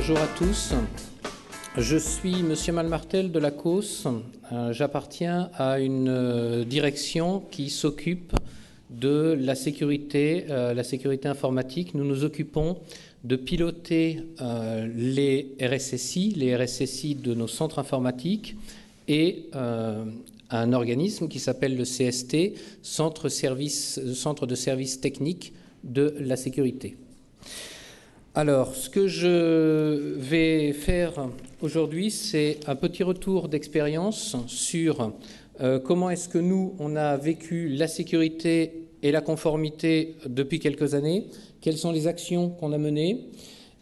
Bonjour à tous. Je suis Monsieur Malmartel de la COS. J'appartiens à une direction qui s'occupe de la sécurité informatique. Nous nous occupons de piloter les RSSI de nos centres informatiques et un organisme qui s'appelle le CST, Centre de services techniques de la sécurité. Alors, ce que je vais faire aujourd'hui, c'est un petit retour d'expérience sur comment est-ce que nous, on a vécu la sécurité et la conformité depuis quelques années, quelles sont les actions qu'on a menées.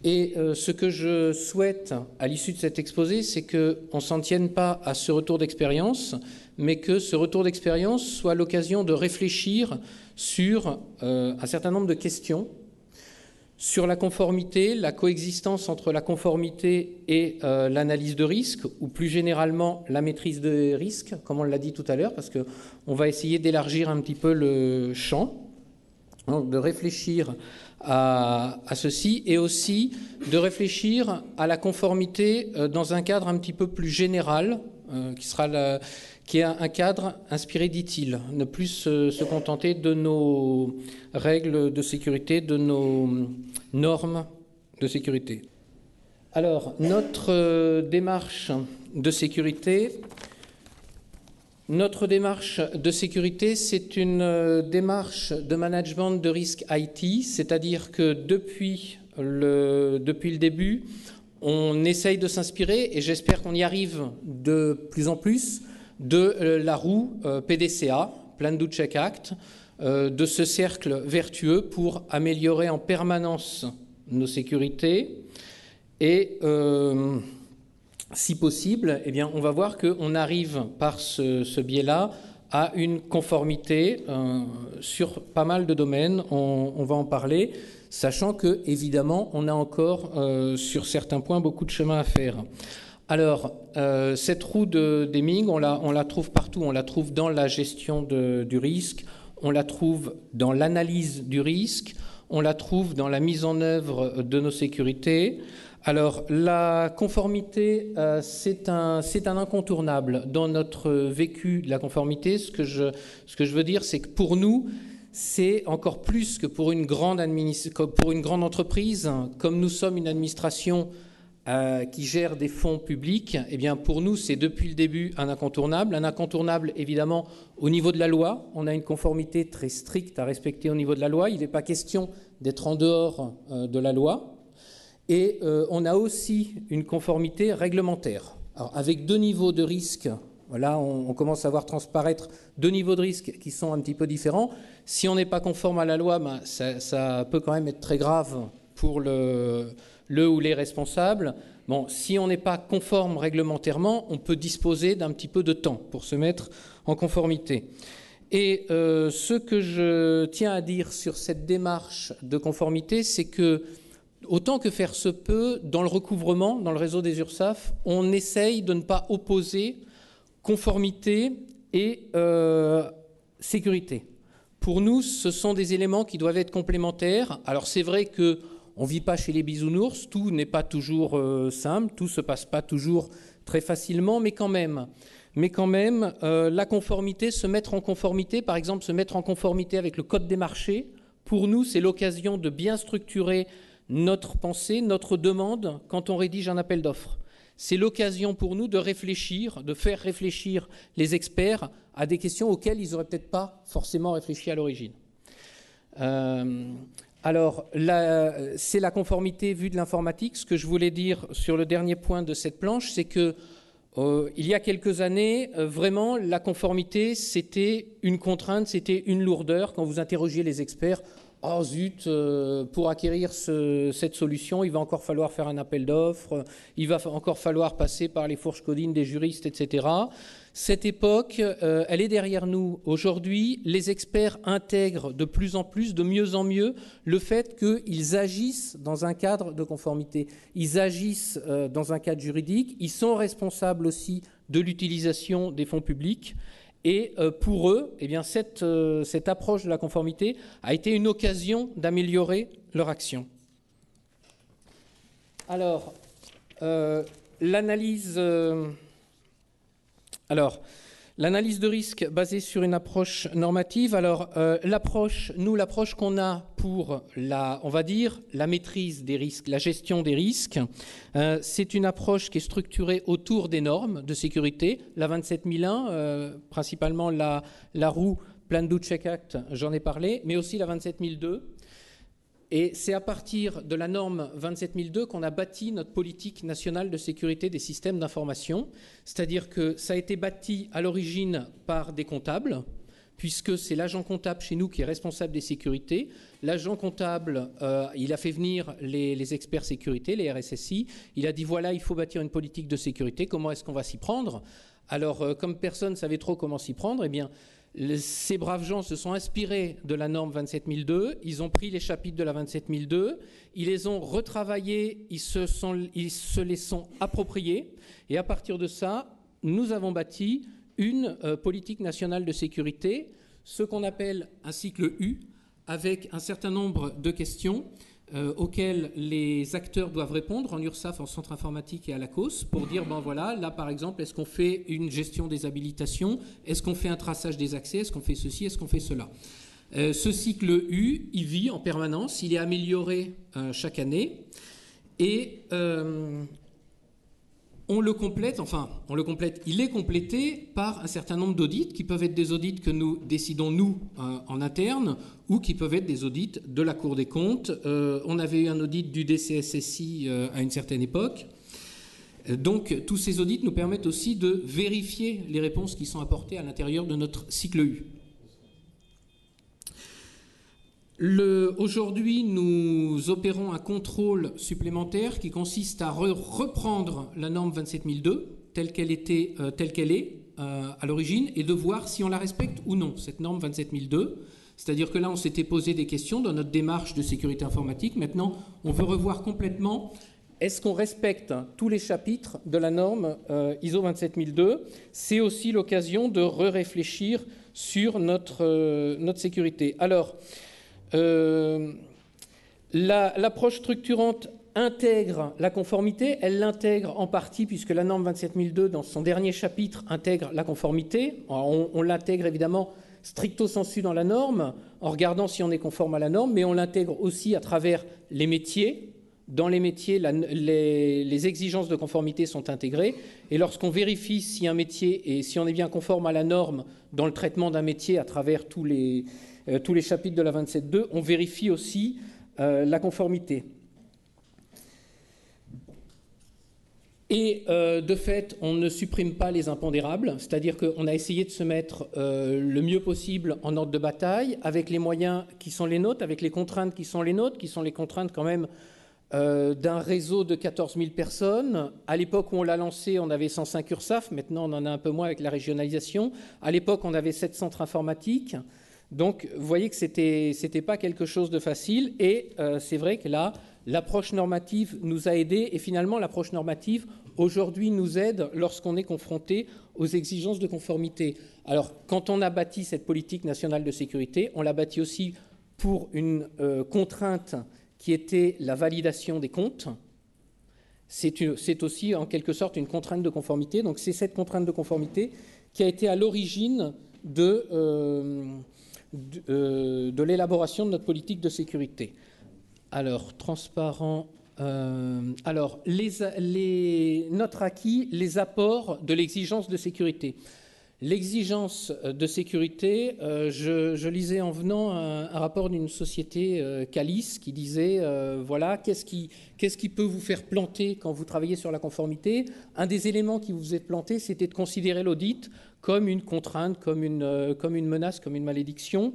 Et ce que je souhaite, à l'issue de cet exposé, c'est qu'on ne s'en tienne pas à ce retour d'expérience, mais que ce retour d'expérience soit l'occasion de réfléchir sur un certain nombre de questions sur la conformité, la coexistence entre la conformité et l'analyse de risque, ou plus généralement la maîtrise des risques, comme on l'a dit tout à l'heure, parce qu'on va essayer d'élargir un petit peu le champ, donc de réfléchir à ceci, et aussi de réfléchir à la conformité dans un cadre un petit peu plus général, qui est un cadre inspiré d'ITIL, ne plus se contenter de nos règles de sécurité, de nos normes de sécurité. Alors, notre démarche de sécurité, c'est une démarche de management de risque IT, c'est-à-dire que depuis le début, on essaye de s'inspirer, et j'espère qu'on y arrive de plus en plus, de la roue PDCA, Plan Do Check Act, de ce cercle vertueux pour améliorer en permanence nos sécurités. Et si possible, eh bien, on va voir qu'on arrive par ce biais-là à une conformité sur pas mal de domaines. On va en parler, sachant que, évidemment, on a encore sur certains points beaucoup de chemin à faire. Alors, cette roue de Deming, on la trouve partout. On la trouve dans la gestion du risque, on la trouve dans l'analyse du risque, on la trouve dans la mise en œuvre de nos sécurités. Alors, la conformité, c'est un incontournable dans notre vécu de la conformité. Ce que je veux dire, c'est que pour nous, c'est encore plus que pour une grande entreprise, comme nous sommes une administration qui gère des fonds publics, eh bien pour nous, c'est depuis le début un incontournable. Un incontournable, évidemment, au niveau de la loi. On a une conformité très stricte à respecter au niveau de la loi. Il n'est pas question d'être en dehors de la loi. Et on a aussi une conformité réglementaire. Alors, avec deux niveaux de risque, voilà, on commence à voir transparaître deux niveaux de risque qui sont un petit peu différents. Si on n'est pas conforme à la loi, ben, ça peut quand même être très grave pour le ou les responsables. Bon, si on n'est pas conforme réglementairement, on peut disposer d'un petit peu de temps pour se mettre en conformité. Et ce que je tiens à dire sur cette démarche de conformité, c'est que, autant que faire se peut, dans le recouvrement, dans le réseau des URSSAF, on essaye de ne pas opposer conformité et sécurité. Pour nous, ce sont des éléments qui doivent être complémentaires. Alors c'est vrai que on ne vit pas chez les bisounours, tout n'est pas toujours simple, tout ne se passe pas toujours très facilement, mais quand même, la conformité, se mettre en conformité, par exemple se mettre en conformité avec le code des marchés, pour nous c'est l'occasion de bien structurer notre pensée, notre demande quand on rédige un appel d'offres. C'est l'occasion pour nous de réfléchir, de faire réfléchir les experts à des questions auxquelles ils n'auraient peut-être pas forcément réfléchi à l'origine. Alors, c'est la conformité vue de l'informatique. Ce que je voulais dire sur le dernier point de cette planche, c'est que il y a quelques années, vraiment, la conformité, c'était une contrainte, c'était une lourdeur. Quand vous interrogiez les experts, « Oh zut, pour acquérir cette solution, il va encore falloir faire un appel d'offres, il va encore falloir passer par les fourches codines des juristes, etc. » Cette époque, elle est derrière nous. Aujourd'hui, les experts intègrent de plus en plus, de mieux en mieux, le fait qu'ils agissent dans un cadre de conformité. Ils agissent dans un cadre juridique. Ils sont responsables aussi de l'utilisation des fonds publics. Et pour eux, eh bien, cette approche de la conformité a été une occasion d'améliorer leur action. Alors, l'analyse... L'analyse de risque basée sur une approche normative. Alors, l'approche qu'on a pour on va dire, la maîtrise des risques, la gestion des risques, c'est une approche qui est structurée autour des normes de sécurité. La 27001, principalement la roue Plan Do Check Act, j'en ai parlé, mais aussi la 27002. Et c'est à partir de la norme 27002 qu'on a bâti notre politique nationale de sécurité des systèmes d'information. C'est-à-dire que ça a été bâti à l'origine par des comptables, puisque c'est l'agent comptable chez nous qui est responsable des sécurités. L'agent comptable, il a fait venir les experts sécurité, les RSSI. Il a dit, voilà, il faut bâtir une politique de sécurité. Comment est-ce qu'on va s'y prendre? Alors, comme personne ne savait trop comment s'y prendre, eh bien, ces braves gens se sont inspirés de la norme 27002, ils ont pris les chapitres de la 27002, ils les ont retravaillés, ils se les sont appropriés, et à partir de ça, nous avons bâti une politique nationale de sécurité, ce qu'on appelle un cycle U, avec un certain nombre de questions auxquelles les acteurs doivent répondre en URSSAF, en centre informatique et à la COS pour dire, ben voilà, là par exemple, est-ce qu'on fait une gestion des habilitations, est-ce qu'on fait un traçage des accès, est-ce qu'on fait ceci, est-ce qu'on fait cela. Ce cycle U, il vit en permanence, il est amélioré chaque année et il est complété par un certain nombre d'audits qui peuvent être des audits que nous décidons, nous, en interne, ou qui peuvent être des audits de la Cour des comptes. On avait eu un audit du DCSSI à une certaine époque. Donc, tous ces audits nous permettent aussi de vérifier les réponses qui sont apportées à l'intérieur de notre cycle U. Aujourd'hui, nous opérons un contrôle supplémentaire qui consiste à reprendre la norme 27002 telle qu'elle est à l'origine et de voir si on la respecte ou non, cette norme 27002. C'est-à-dire que là, on s'était posé des questions dans notre démarche de sécurité informatique. Maintenant, on veut revoir complètement est-ce qu'on respecte tous les chapitres de la norme ISO 27002. C'est aussi l'occasion de réfléchir sur notre sécurité. Alors, l'approche structurante intègre la conformité, elle l'intègre en partie puisque la norme 27002 dans son dernier chapitre intègre la conformité. On l'intègre évidemment stricto sensu dans la norme en regardant si on est conforme à la norme, mais on l'intègre aussi à travers les métiers. Dans les métiers, les exigences de conformité sont intégrées et lorsqu'on vérifie si un métier et si on est bien conforme à la norme dans le traitement d'un métier à travers tous les chapitres de la 272, on vérifie aussi la conformité. Et de fait, on ne supprime pas les impondérables, c'est-à-dire qu'on a essayé de se mettre le mieux possible en ordre de bataille, avec les moyens qui sont les nôtres, avec les contraintes qui sont les nôtres, qui sont les contraintes quand même d'un réseau de 14 000 personnes. À l'époque où on l'a lancé, on avait 105 URSSAF, maintenant on en a un peu moins avec la régionalisation. À l'époque, on avait 7 centres informatiques. Donc, vous voyez que c'était pas quelque chose de facile et c'est vrai que là, l'approche normative nous a aidés et finalement, l'approche normative, aujourd'hui, nous aide lorsqu'on est confronté aux exigences de conformité. Alors, quand on a bâti cette politique nationale de sécurité, on l'a bâti aussi pour une contrainte qui était la validation des comptes. C'est aussi, en quelque sorte, une contrainte de conformité. Donc, c'est cette contrainte de conformité qui a été à l'origine de l'élaboration de notre politique de sécurité. Alors, transparent. Alors, notre acquis, les apports de l'exigence de sécurité. L'exigence de sécurité, je lisais en venant un rapport d'une société Calis qui disait, voilà, qu'est-ce qui peut vous faire planter quand vous travaillez sur la conformité? Un des éléments qui vous faisait planter, c'était de considérer l'audit comme une contrainte, comme une menace, comme une malédiction.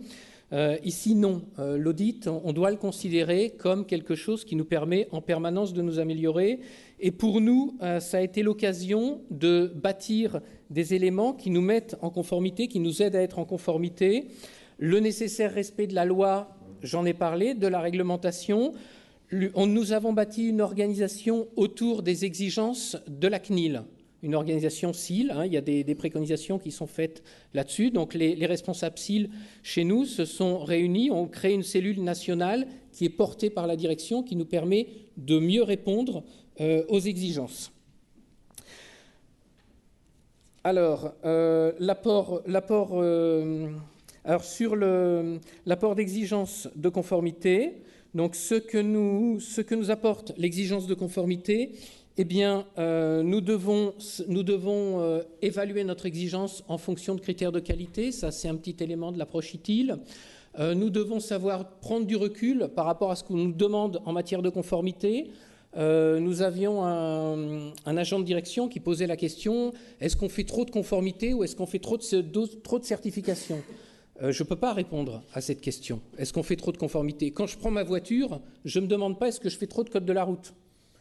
Ici, non. L'audit, on doit le considérer comme quelque chose qui nous permet en permanence de nous améliorer. Et pour nous, ça a été l'occasion de bâtir des éléments qui nous mettent en conformité, qui nous aident à être en conformité. Le nécessaire respect de la loi, j'en ai parlé, de la réglementation. Nous avons bâti une organisation autour des exigences de la CNIL. Une organisation SIL, il y a des préconisations qui sont faites là-dessus. Donc les responsables SIL chez nous se sont réunis, ont créé une cellule nationale qui est portée par la direction, qui nous permet de mieux répondre aux exigences. Alors, sur l'apport d'exigence de conformité, donc ce que nous apporte l'exigence de conformité, eh bien, nous devons évaluer notre exigence en fonction de critères de qualité. Ça, c'est un petit élément de l'approche utile. Nous devons savoir prendre du recul par rapport à ce qu'on nous demande en matière de conformité. Nous avions un agent de direction qui posait la question, est-ce qu'on fait trop de conformité ou est-ce qu'on fait trop de certification ? Je ne peux pas répondre à cette question. Est-ce qu'on fait trop de conformité ? Quand je prends ma voiture, je ne me demande pas est-ce que je fais trop de code de la route.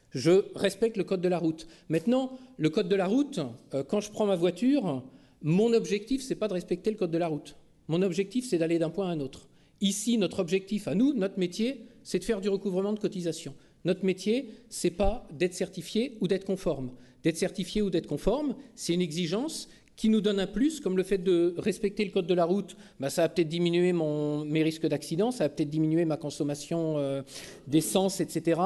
Je respecte le code de la route. Maintenant, le code de la route, quand je prends ma voiture, mon objectif, ce n'est pas de respecter le code de la route. Mon objectif, c'est d'aller d'un point à un autre. Ici, notre objectif à nous, notre métier, c'est de faire du recouvrement de cotisations. Notre métier, ce n'est pas d'être certifié ou d'être conforme. D'être certifié ou d'être conforme, c'est une exigence qui nous donne un plus, comme le fait de respecter le code de la route, ça va peut-être diminuer mes risques d'accident, ça va peut-être diminuer ma consommation d'essence, etc.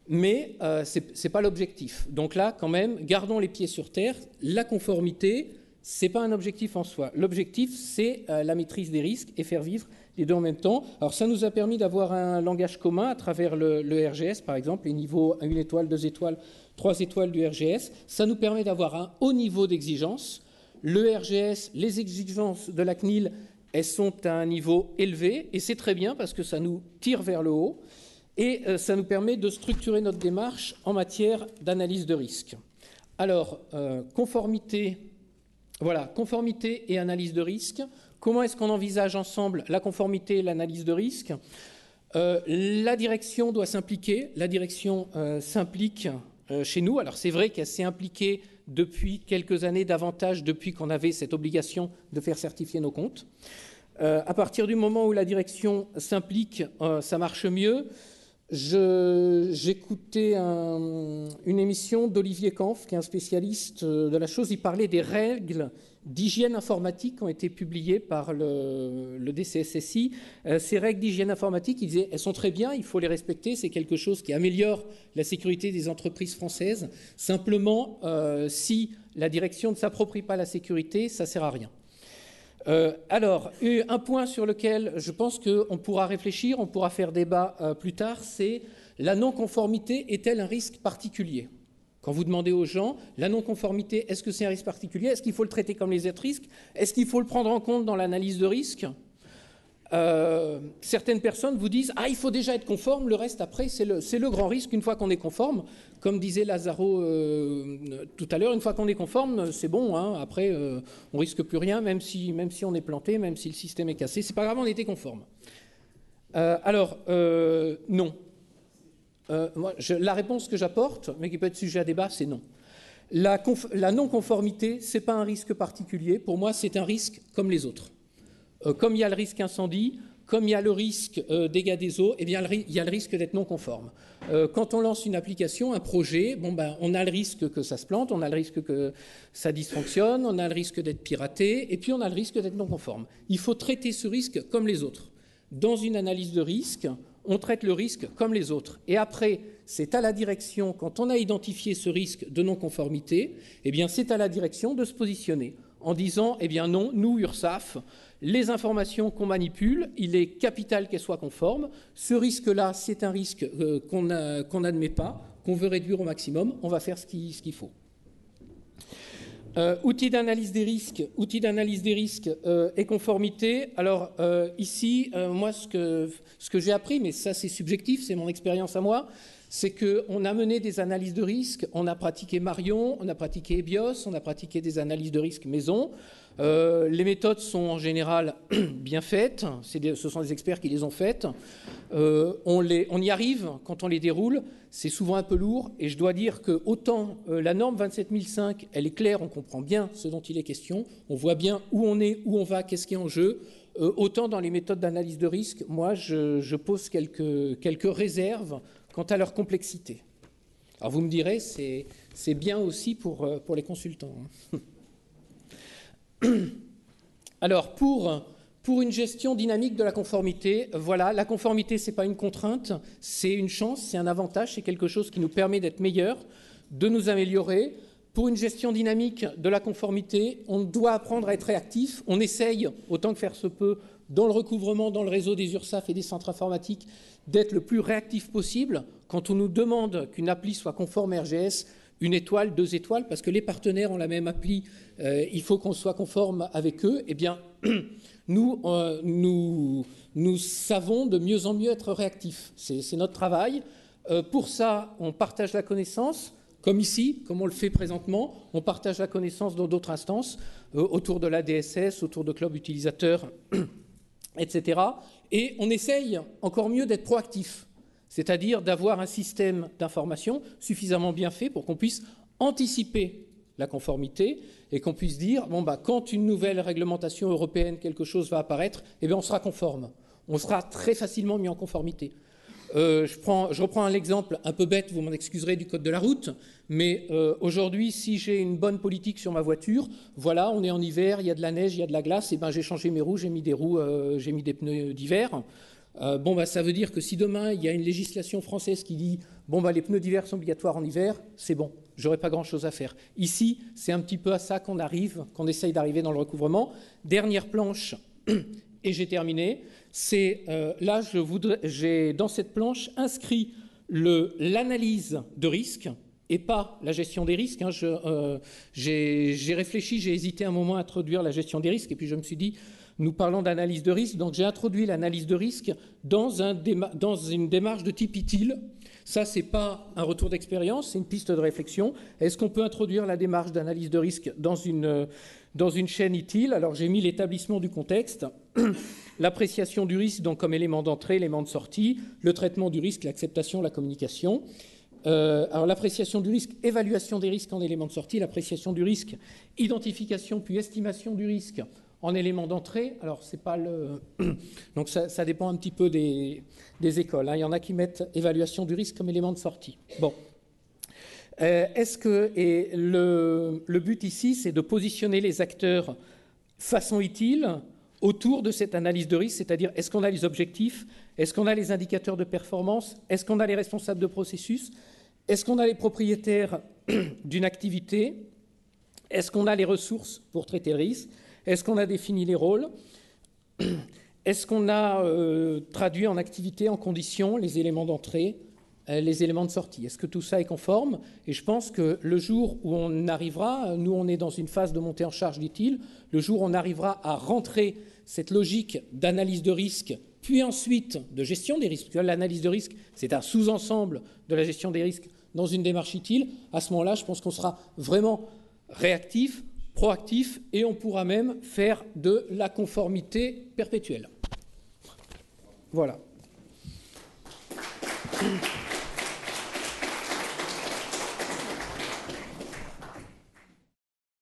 Mais ce n'est pas l'objectif. Donc là, quand même, gardons les pieds sur terre. La conformité, ce n'est pas un objectif en soi. L'objectif, c'est la maîtrise des risques et faire vivre les deux en même temps. Alors ça nous a permis d'avoir un langage commun à travers le RGS, par exemple, les niveaux 1 étoile, 2 étoiles, 3 étoiles du RGS. Ça nous permet d'avoir un haut niveau d'exigence. Le RGS, les exigences de la CNIL, elles sont à un niveau élevé, et c'est très bien parce que ça nous tire vers le haut, et ça nous permet de structurer notre démarche en matière d'analyse de risque. Alors, conformité et analyse de risque. Comment est-ce qu'on envisage ensemble la conformité et l'analyse de risque ? La direction doit s'impliquer. La direction s'implique chez nous. Alors, c'est vrai qu'elle s'est impliquée depuis quelques années davantage, depuis qu'on avait cette obligation de faire certifier nos comptes. À partir du moment où la direction s'implique, ça marche mieux. J'écoutais une émission d'Olivier Kampf, qui est un spécialiste de la chose. Il parlait des règles d'hygiène informatique qui ont été publiées par le DCSSI. Ces règles d'hygiène informatique, il disait, elles sont très bien, il faut les respecter, c'est quelque chose qui améliore la sécurité des entreprises françaises. Simplement, si la direction ne s'approprie pas la sécurité, ça ne sert à rien. Alors, un point sur lequel je pense qu'on pourra réfléchir, on pourra faire débat plus tard, c'est la non-conformité est-elle un risque particulier ? Quand vous demandez aux gens, la non-conformité, est-ce que c'est un risque particulier ? Est-ce qu'il faut le traiter comme les autres risques ? Est-ce qu'il faut le prendre en compte dans l'analyse de risque ? Certaines personnes vous disent « Ah, il faut déjà être conforme, le reste après, c'est le grand risque une fois qu'on est conforme. » Comme disait Lazaro tout à l'heure, une fois qu'on est conforme, c'est bon, hein, après, on risque plus rien, même si on est planté, même si le système est cassé. C'est pas grave, on était conforme. Non. La réponse que j'apporte, mais qui peut être sujet à débat, c'est non. La non-conformité, c'est pas un risque particulier. Pour moi, c'est un risque comme les autres. Comme il y a le risque incendie, comme il y a le risque dégâts des eaux, eh bien, il y a le risque d'être non conforme. Quand on lance une application, un projet, on a le risque que ça se plante, on a le risque que ça dysfonctionne, on a le risque d'être piraté, et puis on a le risque d'être non conforme. Il faut traiter ce risque comme les autres. Dans une analyse de risque, on traite le risque comme les autres. Et après, c'est à la direction, quand on a identifié ce risque de non-conformité, eh bien, c'est à la direction de se positionner en disant, eh bien non, nous, URSSAF, les informations qu'on manipule, il est capital qu'elles soient conformes. Ce risque-là, c'est un risque qu'on n'admet pas, qu'on veut réduire au maximum. On va faire ce qu'il faut. Outils d'analyse des risques et conformité. Alors ici, moi, ce que j'ai appris, mais ça c'est subjectif, c'est mon expérience à moi, c'est qu'on a mené des analyses de risque, on a pratiqué Marion, on a pratiqué EBIOS, on a pratiqué des analyses de risque maison. Les méthodes sont en général bien faites, ce sont des experts qui les ont faites. On y arrive quand on les déroule, c'est souvent un peu lourd, et je dois dire que autant la norme 27005, elle est claire, on comprend bien ce dont il est question, on voit bien où on est, où on va, qu'est-ce qui est en jeu, autant dans les méthodes d'analyse de risque, moi je pose quelques réserves quant à leur complexité. Alors vous me direz, c'est bien aussi pour les consultants. Alors pour pour une gestion dynamique de la conformité. Voilà, la conformité, ce n'est pas une contrainte, c'est une chance, c'est un avantage, c'est quelque chose qui nous permet d'être meilleurs, de nous améliorer. Pour une gestion dynamique de la conformité, on doit apprendre à être réactif. On essaye, autant que faire se peut, dans le recouvrement, dans le réseau des URSSAF et des centres informatiques, d'être le plus réactif possible. Quand on nous demande qu'une appli soit conforme RGS, 1 étoile, 2 étoiles, parce que les partenaires ont la même appli, il faut qu'on soit conforme avec eux, eh bien, nous savons de mieux en mieux être réactifs. C'est notre travail. Pour ça, on partage la connaissance, comme ici, comme on le fait présentement. On partage la connaissance dans d'autres instances, autour de la DSS, autour de clubs utilisateurs, etc. Et on essaye encore mieux d'être proactif, c'est-à-dire d'avoir un système d'information suffisamment bien fait pour qu'on puisse anticiper la conformité et qu'on puisse dire, bon, bah, quand une nouvelle réglementation européenne, quelque chose va apparaître, eh bien, on sera conforme. On sera très facilement mis en conformité. Je reprends un exemple un peu bête, vous m'en excuserez, du code de la route, mais aujourd'hui, si j'ai une bonne politique sur ma voiture, voilà, on est en hiver, il y a de la neige, il y a de la glace, et ben j'ai changé mes roues, j'ai mis des roues, j'ai mis des pneus d'hiver. Bon, bah, ça veut dire que si demain, il y a une législation française qui dit bon, bah, les pneus d'hiver sont obligatoires en hiver, c'est bon, j'aurai pas grand-chose à faire. Ici, c'est un petit peu à ça qu'on arrive, qu'on essaye d'arriver dans le recouvrement. Dernière planche, et j'ai terminé. C'est là, j'ai dans cette planche inscrit l'analyse de risque et pas la gestion des risques. Hein. J'ai réfléchi, j'ai hésité un moment à introduire la gestion des risques, et puis je me suis dit, nous parlons d'analyse de risque, donc j'ai introduit l'analyse de risque dans une démarche de type ITIL. Ça, ce n'est pas un retour d'expérience, c'est une piste de réflexion. Est-ce qu'on peut introduire la démarche d'analyse de risque dans une chaîne ITIL? Alors, j'ai mis l'établissement du contexte, l'appréciation du risque donc comme élément d'entrée, élément de sortie, le traitement du risque, l'acceptation, la communication. Alors, l'appréciation du risque, évaluation des risques en élément de sortie, l'appréciation du risque, identification puis estimation du risque en élément d'entrée. Alors, c'est pas le... Donc, ça dépend un petit peu des écoles. Hein. Il y en a qui mettent évaluation du risque comme élément de sortie. Bon. Le but ici, c'est de positionner les acteurs façon utile autour de cette analyse de risque, c'est-à-dire est-ce qu'on a les objectifs, est-ce qu'on a les indicateurs de performance, est-ce qu'on a les responsables de processus, est-ce qu'on a les propriétaires d'une activité, est-ce qu'on a les ressources pour traiter le risque, est-ce qu'on a défini les rôles, est-ce qu'on a traduit en activité, en conditions, les éléments d'entrée, les éléments de sortie. Est-ce que tout ça est conforme? Et je pense que le jour où on arrivera, nous on est dans une phase de montée en charge, dit-il, le jour où on arrivera à rentrer cette logique d'analyse de risque, puis ensuite de gestion des risques, l'analyse de risque, c'est un sous-ensemble de la gestion des risques dans une démarche utile, à ce moment-là, je pense qu'on sera vraiment réactif, proactif, et on pourra même faire de la conformité perpétuelle. Voilà.